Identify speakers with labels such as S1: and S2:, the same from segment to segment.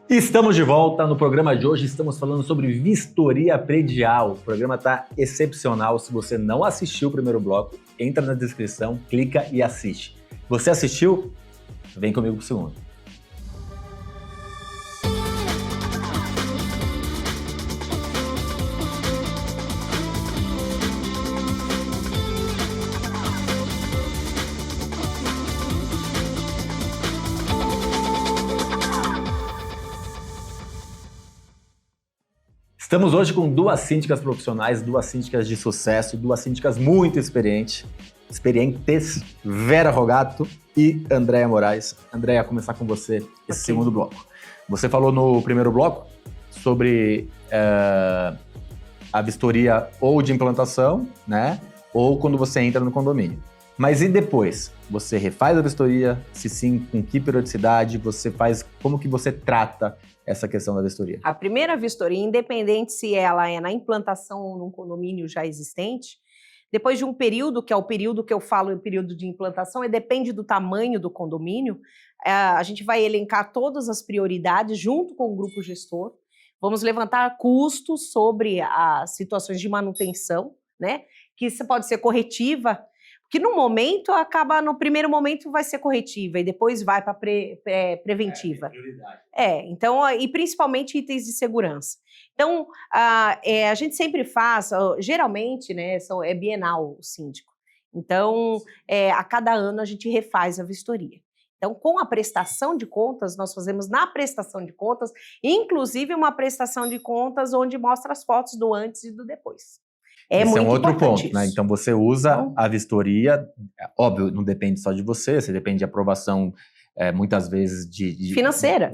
S1: Estamos de volta. No programa de hoje estamos falando sobre vistoria predial. O programa está excepcional. Se você não assistiu o primeiro bloco, entra na descrição, clica e assiste. Você assistiu? Vem comigo pro segundo. Estamos hoje com duas síndicas profissionais, duas síndicas de sucesso, duas síndicas muito experientes, Vera Rogato e Andréa Moraes. Andréa, começar com você esse segundo bloco. Você falou no primeiro bloco sobre a vistoria ou de implantação, né? Ou quando você entra no condomínio. Mas e depois? Você refaz a vistoria? Se sim, com que periodicidade? Você faz? Como que você trata essa questão da vistoria?
S2: A primeira vistoria, independente se ela é na implantação ou num condomínio já existente, depois de um período, que é o período que eu falo, o período de implantação, depende do tamanho do condomínio, a gente vai elencar todas as prioridades junto com o grupo gestor, vamos levantar custos sobre as situações de manutenção, né? Que isso pode ser corretiva, que no primeiro momento vai ser corretiva e depois vai para preventiva. Então, e principalmente itens de segurança. Então, a gente sempre faz, geralmente, né, é bienal o síndico. Então, a cada ano a gente refaz a vistoria. Então, com a prestação de contas, nós fazemos na prestação de contas, inclusive uma prestação de contas onde mostra as fotos do antes e do depois.
S1: Esse é um outro ponto, né? Então você usa a vistoria, óbvio, não depende só de você depende de aprovação, muitas vezes financeira,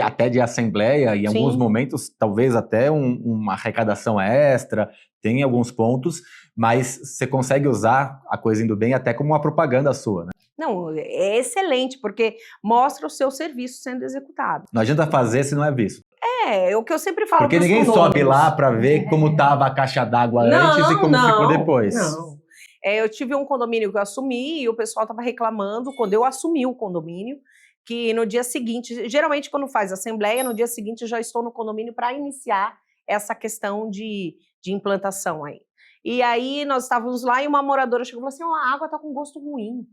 S1: até de assembleia, e em alguns momentos talvez até uma arrecadação extra, tem alguns pontos, mas você consegue usar a coisa indo bem até como uma propaganda sua, né?
S2: Não, é excelente, porque mostra o seu serviço sendo executado.
S1: Não adianta fazer se não é visto.
S2: É o que eu sempre falo.
S1: Porque ninguém sobe lá para ver como estava a caixa d'água antes e como ficou depois.
S2: Não. Eu tive um condomínio que eu assumi e o pessoal estava reclamando quando eu assumi o condomínio, que no dia seguinte, geralmente quando faz assembleia, no dia seguinte eu já estou no condomínio para iniciar essa questão de implantação aí. E aí nós estávamos lá e uma moradora chegou e falou assim, a água está com gosto ruim.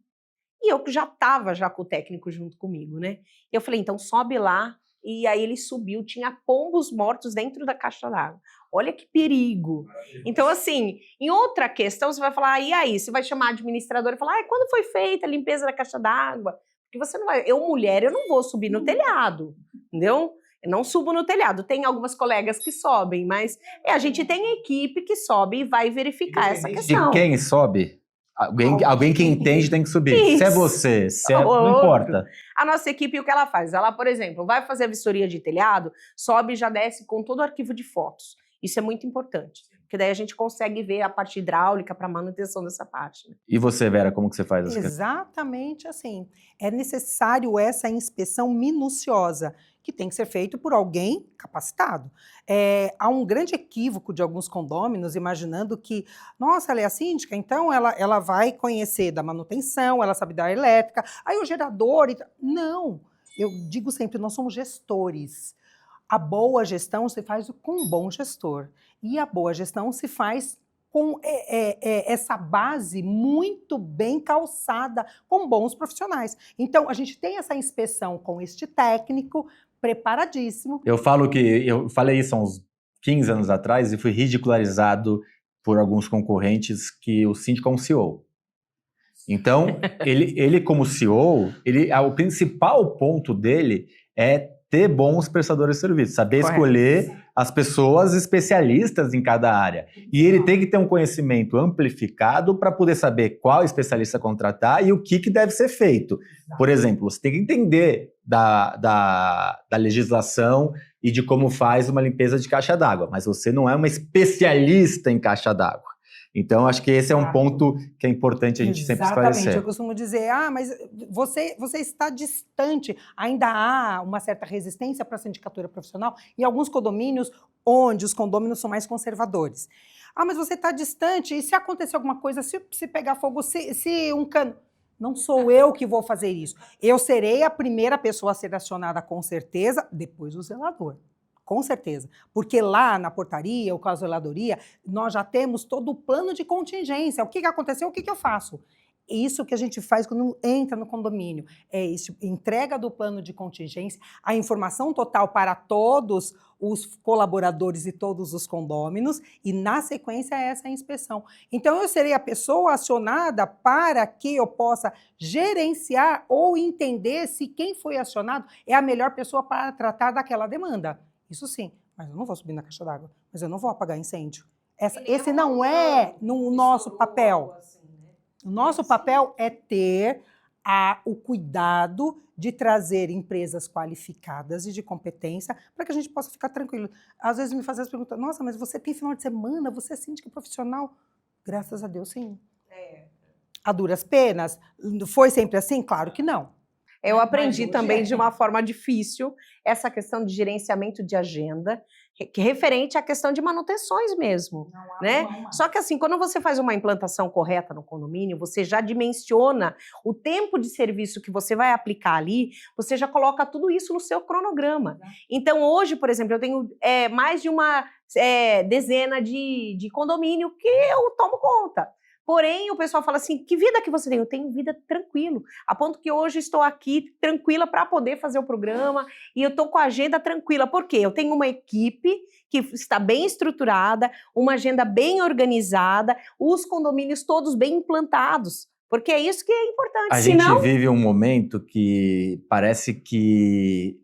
S2: E eu já estava com o técnico junto comigo, né? Eu falei, então sobe lá. E aí ele subiu, tinha pombos mortos dentro da caixa d'água. Olha que perigo. Então, assim, em outra questão, você vai falar, e aí? Você vai chamar a administradora e falar, quando foi feita a limpeza da caixa d'água? Porque você não vai... Eu, mulher, eu não vou subir no telhado, entendeu? Eu não subo no telhado. Tem algumas colegas que sobem, mas a gente tem equipe que sobe e vai verificar essa questão.
S1: De quem sobe? Alguém que entende tem que subir. Isso. Se é você, não importa.
S2: A nossa equipe, o que ela faz? Ela, por exemplo, vai fazer a vistoria de telhado, sobe e já desce com todo o arquivo de fotos. Isso é muito importante, porque daí a gente consegue ver a parte hidráulica para manutenção dessa parte. Né?
S1: E você, Vera, como que você faz?
S3: Exatamente assim. É necessário essa inspeção minuciosa, que tem que ser feito por alguém capacitado. Há um grande equívoco de alguns condôminos, imaginando que, nossa, ela é a síndica, então ela vai conhecer da manutenção, ela sabe da elétrica, aí o gerador... Não, eu digo sempre, nós somos gestores. A boa gestão se faz com um bom gestor. E a boa gestão se faz com essa base muito bem calçada, com bons profissionais. Então, a gente tem essa inspeção com este técnico preparadíssimo.
S1: Eu falei isso há uns 15 anos atrás e fui ridicularizado por alguns concorrentes que o síndico é um CEO. Então, ele como CEO, o principal ponto dele é ter bons prestadores de serviço, saber escolher as pessoas especialistas em cada área. E ele tem que ter um conhecimento amplificado para poder saber qual especialista contratar e o que deve ser feito. Por exemplo, você tem que entender da legislação e de como faz uma limpeza de caixa d'água, mas você não é uma especialista em caixa d'água. Então, acho que esse é um ponto que é importante a gente sempre esclarecer.
S3: Exatamente, eu costumo dizer, mas você está distante, ainda há uma certa resistência para a sindicatura profissional em alguns condomínios, onde os condôminos são mais conservadores. Mas você está distante, e se acontecer alguma coisa, se pegar fogo, se um cano... Não sou eu que vou fazer isso. Eu serei a primeira pessoa a ser acionada, com certeza, depois o zelador. Com certeza. Porque lá na portaria ou com a zeladoria, nós já temos todo o plano de contingência. O que aconteceu, o que eu faço? Isso que a gente faz quando entra no condomínio. É isso, entrega do plano de contingência, a informação total para todos os colaboradores e todos os condôminos, e na sequência essa inspeção. Então eu serei a pessoa acionada para que eu possa gerenciar ou entender se quem foi acionado é a melhor pessoa para tratar daquela demanda. Isso sim, mas eu não vou subir na caixa d'água, mas eu não vou apagar incêndio. Esse não é no nosso papel. O nosso papel é ter o cuidado de trazer empresas qualificadas e de competência para que a gente possa ficar tranquilo. Às vezes me fazem as perguntas, nossa, mas você tem final de semana, você é síndica profissional? Graças a Deus, sim. A duras penas? Foi sempre assim? Claro que não.
S2: Eu aprendi também de uma forma difícil essa questão de gerenciamento de agenda, referente à questão de manutenções mesmo, né? Só que assim, quando você faz uma implantação correta no condomínio, você já dimensiona o tempo de serviço que você vai aplicar ali, você já coloca tudo isso no seu cronograma. Então hoje, por exemplo, eu tenho mais de uma dezena de condomínio que eu tomo conta. Porém, o pessoal fala assim, que vida que você tem? Eu tenho vida tranquilo, a ponto que hoje estou aqui tranquila para poder fazer o programa e eu estou com a agenda tranquila. Por quê? Eu tenho uma equipe que está bem estruturada, uma agenda bem organizada, os condomínios todos bem implantados, porque é isso que é importante.
S1: A gente vive um momento que parece que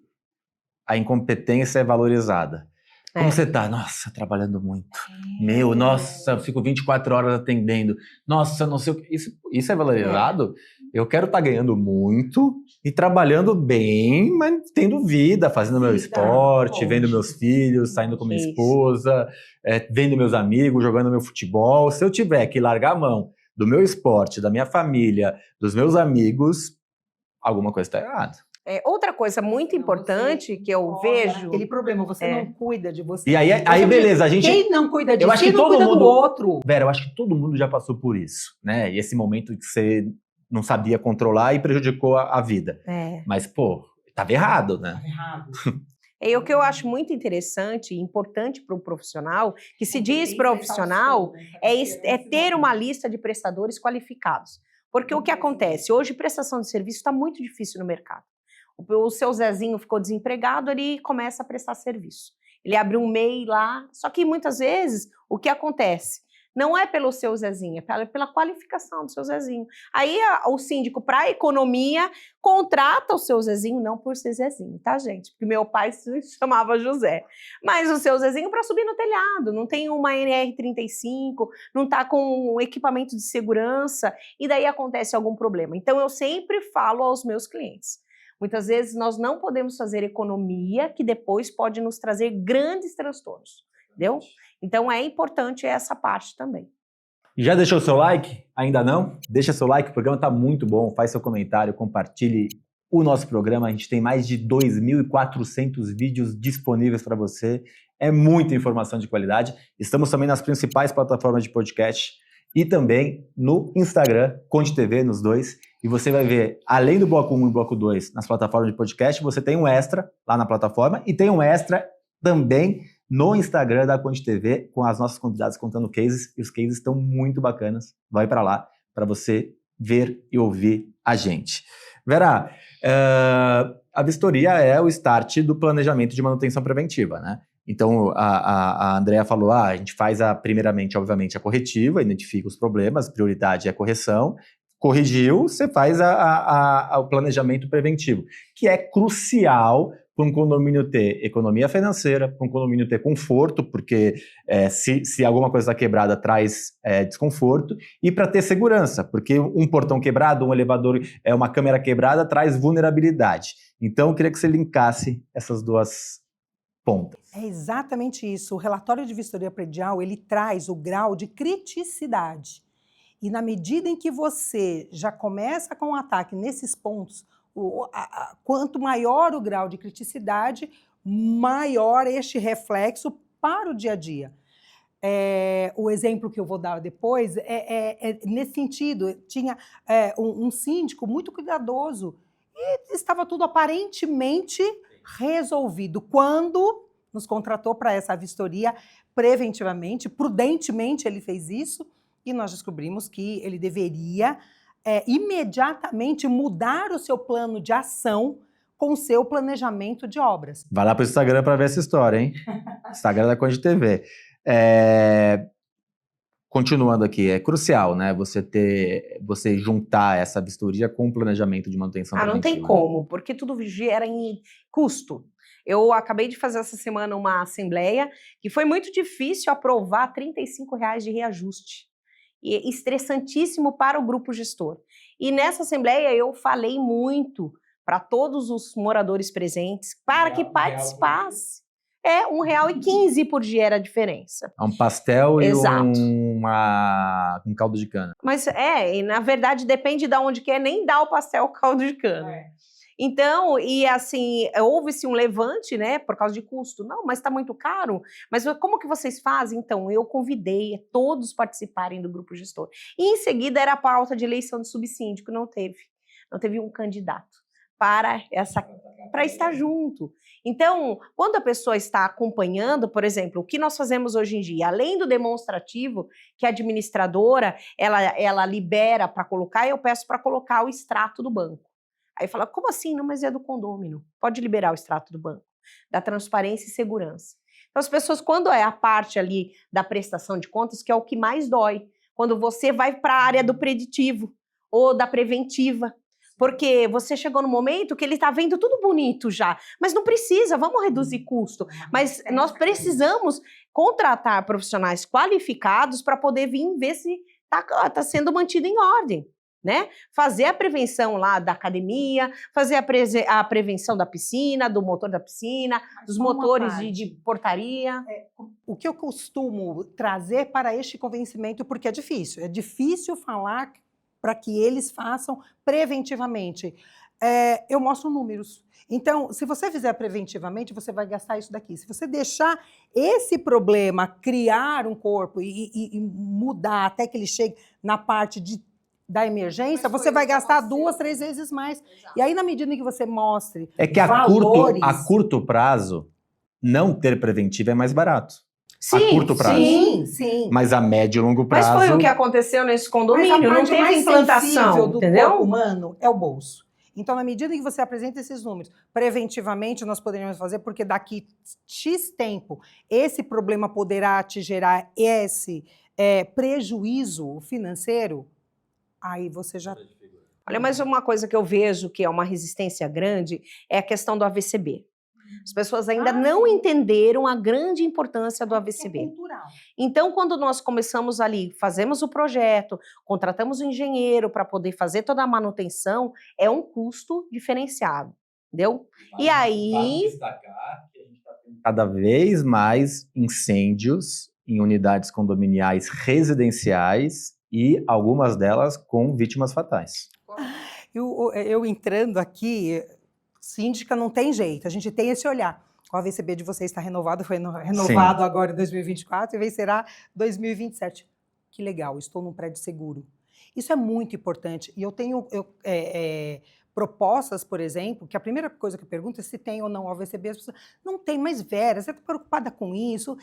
S1: a incompetência é valorizada. Como você tá? Nossa, trabalhando muito. Nossa, eu fico 24 horas atendendo. Nossa, não sei o que. Isso é valorizado? Eu quero estar ganhando muito e trabalhando bem, mas tendo vida, fazendo meu esporte, vendo meus filhos, saindo com minha esposa, vendo meus amigos, jogando meu futebol. Se eu tiver que largar a mão do meu esporte, da minha família, dos meus amigos, alguma coisa está errada.
S2: Outra coisa muito importante que eu vejo...
S3: Aquele problema, você não cuida de você.
S1: E aí beleza, a gente...
S3: Quem não cuida de
S1: si
S3: não cuida do outro.
S1: Vera, eu acho que todo mundo já passou por isso, né? E esse momento que você não sabia controlar e prejudicou a vida. Mas, pô, tava errado, né?
S3: Tava errado.
S2: O que eu acho muito interessante e importante para o profissional, que se diz profissional, é ter uma lista de prestadores qualificados. Porque o que acontece? Hoje, prestação de serviço está muito difícil no mercado. O seu Zezinho ficou desempregado, ele começa a prestar serviço. Ele abre um MEI lá, só que muitas vezes o que acontece? Não é pelo seu Zezinho, é pela qualificação do seu Zezinho. Aí o síndico, para a economia, contrata o seu Zezinho, não por ser Zezinho, tá, gente? Porque meu pai se chamava José. Mas o seu Zezinho para subir no telhado, não tem uma NR35, não está com equipamento de segurança, e daí acontece algum problema. Então eu sempre falo aos meus clientes, muitas vezes nós não podemos fazer economia que depois pode nos trazer grandes transtornos, entendeu? Então é importante essa parte também.
S1: Já deixou o seu like? Ainda não? Deixa seu like, o programa está muito bom, faz seu comentário, compartilhe o nosso programa. A gente tem mais de 2.400 vídeos disponíveis para você, é muita informação de qualidade. Estamos também nas principais plataformas de podcast e também no Instagram, Conde TV, nos dois. E você vai ver, além do Bloco 1 e Bloco 2 nas plataformas de podcast, você tem um extra lá na plataforma e tem um extra também no Instagram da Conde TV com as nossas convidadas contando cases, e os cases estão muito bacanas. Vai para lá para você ver e ouvir a gente. Vera, a vistoria é o start do planejamento de manutenção preventiva, né? Então, a Andrea falou, a gente faz primeiramente, obviamente, a corretiva, identifica os problemas, prioridade é a correção, corrigiu, você faz o planejamento preventivo, que é crucial para um condomínio ter economia financeira, para um condomínio ter conforto, porque se alguma coisa está quebrada, traz desconforto, e para ter segurança, porque um portão quebrado, um elevador, uma câmera quebrada, traz vulnerabilidade. Então, eu queria que você linkasse essas duas pontas.
S3: É exatamente isso. O relatório de vistoria predial, ele traz o grau de criticidade. E na medida em que você já começa com um ataque nesses pontos, quanto maior o grau de criticidade, maior este reflexo para o dia a dia. O exemplo que eu vou dar depois é nesse sentido. Tinha um síndico muito cuidadoso e estava tudo aparentemente resolvido. Quando nos contratou para essa vistoria preventivamente, prudentemente ele fez isso, e nós descobrimos que ele deveria imediatamente mudar o seu plano de ação com o seu planejamento de obras.
S1: Vai lá para o Instagram para ver essa história, hein? Instagram da Conde TV. Continuando aqui, é crucial, né? Você juntar essa vistoria com o planejamento de manutenção
S2: não
S1: preventiva.
S2: tem como, porque tudo gera em custo. Eu acabei de fazer essa semana uma assembleia que foi muito difícil aprovar R$35 de reajuste. E estressantíssimo para o grupo gestor. E nessa assembleia eu falei muito para todos os moradores presentes para que participassem. R$1,15 por dia era a diferença.
S1: É um pastel
S2: Exato.
S1: E um caldo de cana.
S2: Mas e na verdade depende de onde quer, nem dá o pastel o caldo de cana. Então, e assim, houve-se um levante, né, por causa de custo. Não, mas está muito caro. Mas como que vocês fazem? Então, eu convidei todos participarem do grupo gestor. E em seguida era a pauta de eleição de subsíndico, não teve um candidato para estar junto. Então, quando a pessoa está acompanhando, por exemplo, o que nós fazemos hoje em dia, além do demonstrativo, que a administradora, ela libera para colocar, eu peço para colocar o extrato do banco. Aí fala, como assim? Não, mas é do condômino. Pode liberar o extrato do banco, da transparência e segurança. Então, as pessoas, quando é a parte ali da prestação de contas, que é o que mais dói, quando você vai para a área do preditivo ou da preventiva, porque você chegou no momento que ele está vendo tudo bonito já, mas não precisa, vamos reduzir custo. Mas nós precisamos contratar profissionais qualificados para poder vir ver se está sendo mantido em ordem. Né? Fazer a prevenção lá da academia, fazer a prevenção da piscina, do motor da piscina, dos motores de portaria.
S3: O que eu costumo trazer para este convencimento, porque é difícil falar para que eles façam preventivamente. Eu mostro números. Então, se você fizer preventivamente, você vai gastar isso daqui. Se você deixar esse problema criar um corpo e mudar até que ele chegue na parte da emergência, você vai gastar 2, 3 vezes mais. Exato. E aí, na medida em que você mostre
S1: que
S3: valores...
S1: a curto prazo, não ter preventivo é mais barato.
S2: Sim,
S1: a curto prazo.
S3: Sim.
S1: Mas a médio e longo prazo...
S2: Mas foi o que aconteceu nesse condomínio, não teve implantação,
S3: do
S2: entendeu?
S3: corpo humano é o bolso. Então, na medida em que você apresenta esses números, preventivamente nós poderíamos fazer, porque daqui X tempo, esse problema poderá te gerar esse prejuízo financeiro, aí você já...
S2: Olha, mas uma coisa que eu vejo que é uma resistência grande é a questão do AVCB. As pessoas ainda não entenderam a grande importância do AVCB.
S3: É cultural.
S2: Então, quando nós começamos ali, fazemos o projeto, contratamos um engenheiro para poder fazer toda a manutenção, é um custo diferenciado, entendeu? E aí...
S1: Vale destacar que a gente está tendo cada vez mais incêndios em unidades condominiais residenciais e algumas delas com vítimas fatais.
S3: Eu entrando aqui, síndica não tem jeito, a gente tem esse olhar. O AVCB de vocês está renovado, foi renovado agora em 2024 e vencerá 2027. Que legal, estou num prédio seguro. Isso é muito importante. E eu tenho propostas, por exemplo, que a primeira coisa que eu pergunto é se tem ou não o AVCB. As pessoas, não tem, mas Vera, você está preocupada com isso?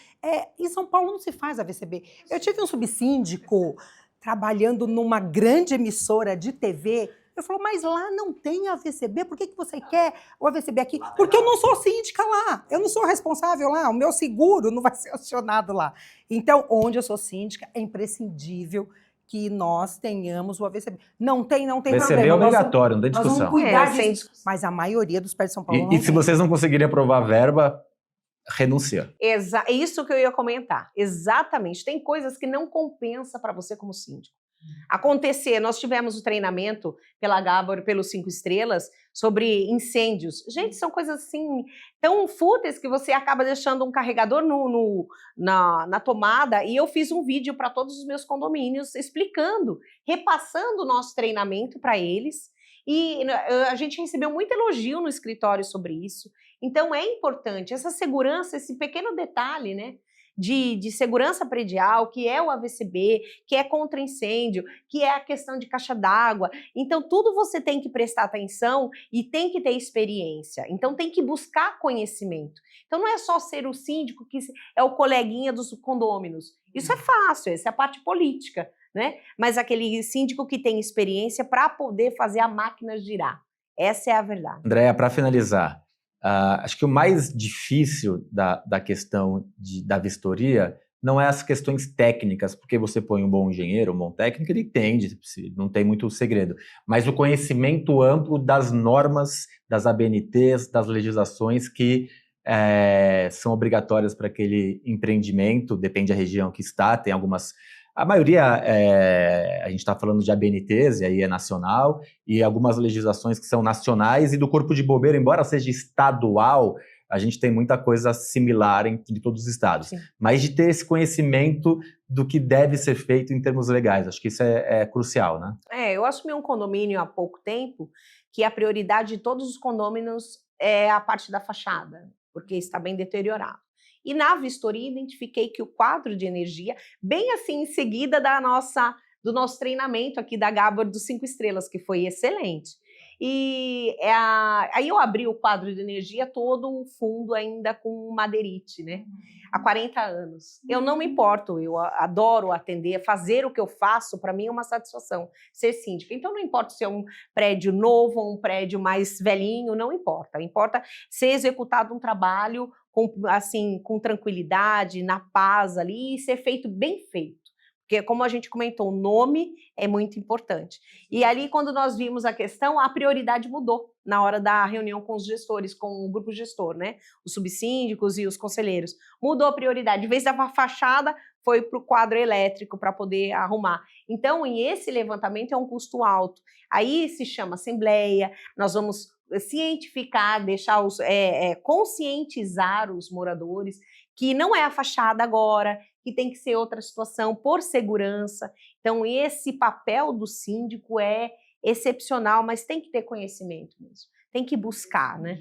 S3: Em São Paulo não se faz AVCB. Eu tive um subsíndico trabalhando numa grande emissora de TV. Eu falo, mas lá não tem AVCB, por que você quer o AVCB aqui? Porque eu não sou síndica lá, eu não sou responsável lá, o meu seguro não vai ser acionado lá. Então, onde eu sou síndica, é imprescindível que nós tenhamos o AVCB. Não tem problema.
S1: AVCB é obrigatório, não tem discussão.
S3: Nós vamos cuidar disso, mas a maioria dos prédios de São Paulo não tem.
S1: E se vocês não conseguirem aprovar a verba, renuncia.
S2: É isso que eu ia comentar. Exatamente. Tem coisas que não compensa para você como síndico. Nós tivemos o treinamento pela Gábor, pelos 5 Estrelas, sobre incêndios. Gente, são coisas assim, tão fúteis que você acaba deixando um carregador na tomada, e eu fiz um vídeo para todos os meus condomínios explicando, repassando o nosso treinamento para eles, e a gente recebeu muito elogio no escritório sobre isso. Então é importante, essa segurança, esse pequeno detalhe, né? de segurança predial, que é o AVCB, que é contra incêndio, que é a questão de caixa d'água. Então, tudo você tem que prestar atenção e tem que ter experiência. Então, tem que buscar conhecimento. Então, não é só ser o síndico que é o coleguinha dos condôminos. Isso é fácil, essa é a parte política, né? Mas aquele síndico que tem experiência para poder fazer a máquina girar. Essa é a verdade.
S1: Andréa, para finalizar, acho que o mais difícil da questão da vistoria não é as questões técnicas, porque você põe um bom engenheiro, um bom técnico, ele entende, não tem muito segredo, mas o conhecimento amplo das normas, das ABNTs, das legislações que são obrigatórias para aquele empreendimento, depende da região que está, tem algumas... A maioria, a gente está falando de ABNTs, e aí é nacional, e algumas legislações que são nacionais, e do Corpo de Bombeiro, embora seja estadual, a gente tem muita coisa similar em todos os estados.
S2: Sim.
S1: Mas de ter esse conhecimento do que deve ser feito em termos legais, acho que isso é crucial, né?
S2: Eu assumi um condomínio há pouco tempo, que a prioridade de todos os condôminos é a parte da fachada, porque está bem deteriorado. E na vistoria identifiquei que o quadro de energia, bem assim em seguida do nosso treinamento aqui da Gábor dos 5 estrelas, que foi excelente. E aí eu abri o quadro de energia todo o fundo ainda com madeirite, né? Há 40 anos. Eu não me importo, eu adoro atender, fazer o que eu faço, para mim é uma satisfação ser síndica. Então não importa se é um prédio novo ou um prédio mais velhinho, não importa. Importa ser executado um trabalho com tranquilidade, na paz ali, e ser feito bem feito. Porque, como a gente comentou, o nome é muito importante. E ali, quando nós vimos a questão, a prioridade mudou na hora da reunião com os gestores, com o grupo gestor, né? Os subsíndicos e os conselheiros. Mudou a prioridade. Em vez da fachada, foi para o quadro elétrico para poder arrumar. Então, esse levantamento é um custo alto. Aí se chama assembleia, nós vamos cientificar, conscientizar os moradores que não é a fachada agora, que tem que ser outra situação por segurança. Então, esse papel do síndico é excepcional, mas tem que ter conhecimento mesmo. Tem que buscar, né?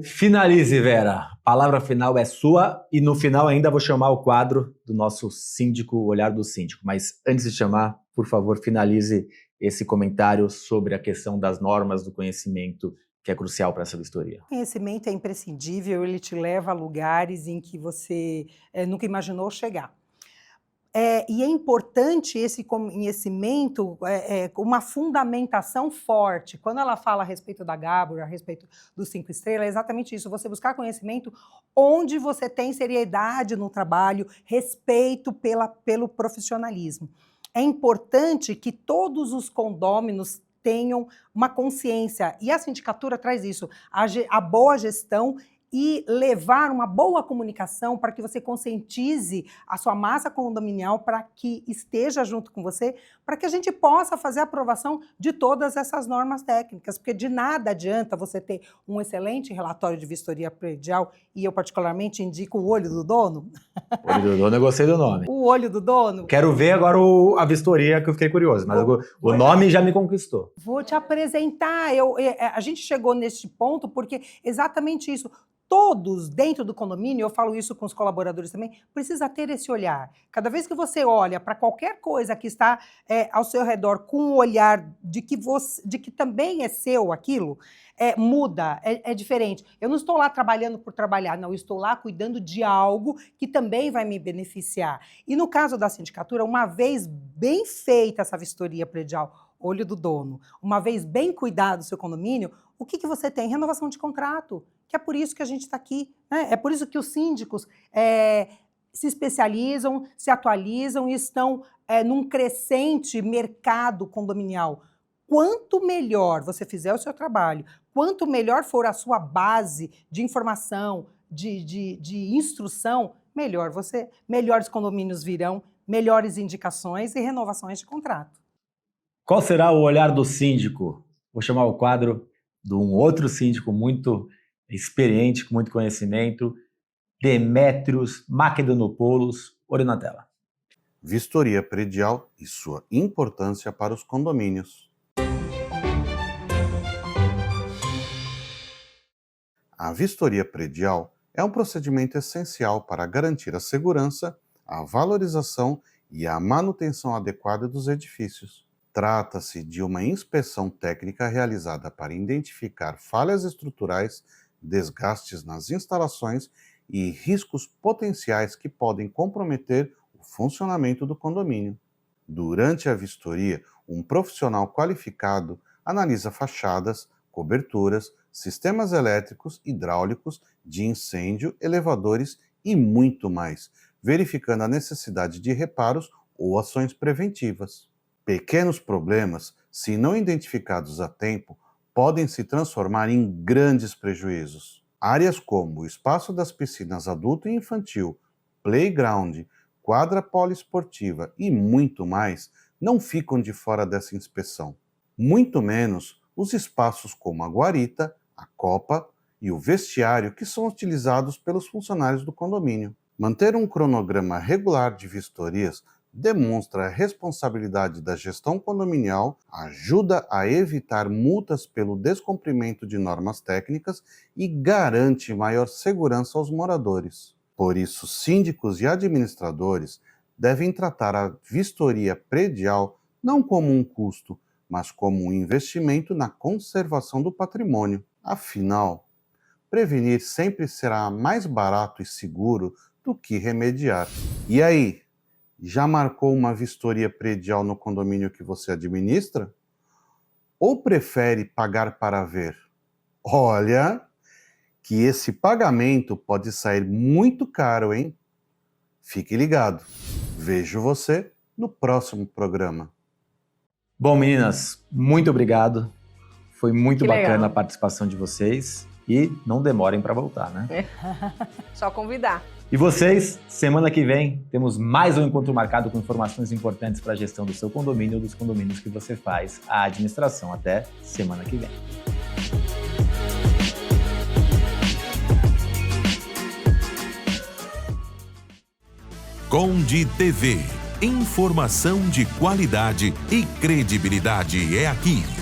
S1: Finalize, Vera. A palavra final é sua e no final ainda vou chamar o quadro do nosso síndico, o olhar do síndico. Mas antes de chamar, por favor, finalize esse comentário sobre a questão das normas do conhecimento, que é crucial para essa vistoria.
S3: O conhecimento é imprescindível, ele te leva a lugares em que você nunca imaginou chegar. E é importante esse conhecimento, uma fundamentação forte. Quando ela fala a respeito da Gábor, a respeito dos 5 estrelas, é exatamente isso, você buscar conhecimento onde você tem seriedade no trabalho, respeito pelo profissionalismo. É importante que todos os condôminos tenham uma consciência, e a sindicatura traz isso, a boa gestão e levar uma boa comunicação para que você conscientize a sua massa condominial para que esteja junto com você, para que a gente possa fazer a aprovação de todas essas normas técnicas, porque de nada adianta você ter um excelente relatório de vistoria predial, e eu particularmente indico o olho do dono.
S1: O olho do dono, eu gostei do nome.
S3: O olho do dono.
S1: Quero ver agora a vistoria, que eu fiquei curioso, mas o nome já me conquistou.
S3: Vou te apresentar. A gente chegou neste ponto porque exatamente isso. Todos dentro do condomínio, eu falo isso com os colaboradores também, precisa ter esse olhar. Cada vez que você olha para qualquer coisa que está ao seu redor com o olhar de que também é seu aquilo, muda, é diferente. Eu não estou lá trabalhando por trabalhar, não, eu estou lá cuidando de algo que também vai me beneficiar. E no caso da sindicatura, uma vez bem feita essa vistoria predial, olho do dono, uma vez bem cuidado do seu condomínio, o que você tem? Renovação de contrato, que é por isso que a gente está aqui, né? É por isso que os síndicos se especializam, se atualizam e estão num crescente mercado condominial. Quanto melhor você fizer o seu trabalho, quanto melhor for a sua base de informação, de instrução, melhores condomínios virão, melhores indicações e renovações de contrato.
S1: Qual será o olhar do síndico? Vou chamar o quadro de um outro síndico muito experiente, com muito conhecimento, Demétrios Makedonopoulos. Olho na tela.
S4: Vistoria predial e sua importância para os condomínios. A vistoria predial É um procedimento essencial para garantir a segurança, a valorização e a manutenção adequada dos edifícios. Trata-se de uma inspeção técnica realizada para identificar falhas estruturais, desgastes nas instalações e riscos potenciais que podem comprometer o funcionamento do condomínio. Durante a vistoria, um profissional qualificado analisa fachadas, coberturas, sistemas elétricos, hidráulicos, de incêndio, elevadores e muito mais, verificando a necessidade de reparos ou ações preventivas. Pequenos problemas, se não identificados a tempo, podem se transformar em grandes prejuízos. Áreas como o espaço das piscinas adulto e infantil, playground, quadra poliesportiva e muito mais não ficam de fora dessa inspeção. Muito menos os espaços como a guarita, a copa e o vestiário que são utilizados pelos funcionários do condomínio. Manter um cronograma regular de vistorias demonstra a responsabilidade da gestão condominial, ajuda a evitar multas pelo descumprimento de normas técnicas e garante maior segurança aos moradores. Por isso, síndicos e administradores devem tratar a vistoria predial não como um custo, mas como um investimento na conservação do patrimônio. Afinal, prevenir sempre será mais barato e seguro do que remediar. E aí, já marcou uma vistoria predial no condomínio que você administra? Ou prefere pagar para ver? Olha, que esse pagamento pode sair muito caro, hein? Fique ligado. Vejo você no próximo programa.
S1: Bom, meninas, muito obrigado. Foi muito
S2: Que
S1: bacana
S2: legal.
S1: a participação de vocês. E não demorem para voltar, né?
S2: Só convidar.
S1: E vocês, semana que vem, temos mais um encontro marcado com informações importantes para a gestão do seu condomínio ou dos condomínios que você faz a administração. Até semana que vem.
S5: Conde TV. Informação de qualidade e credibilidade é aqui.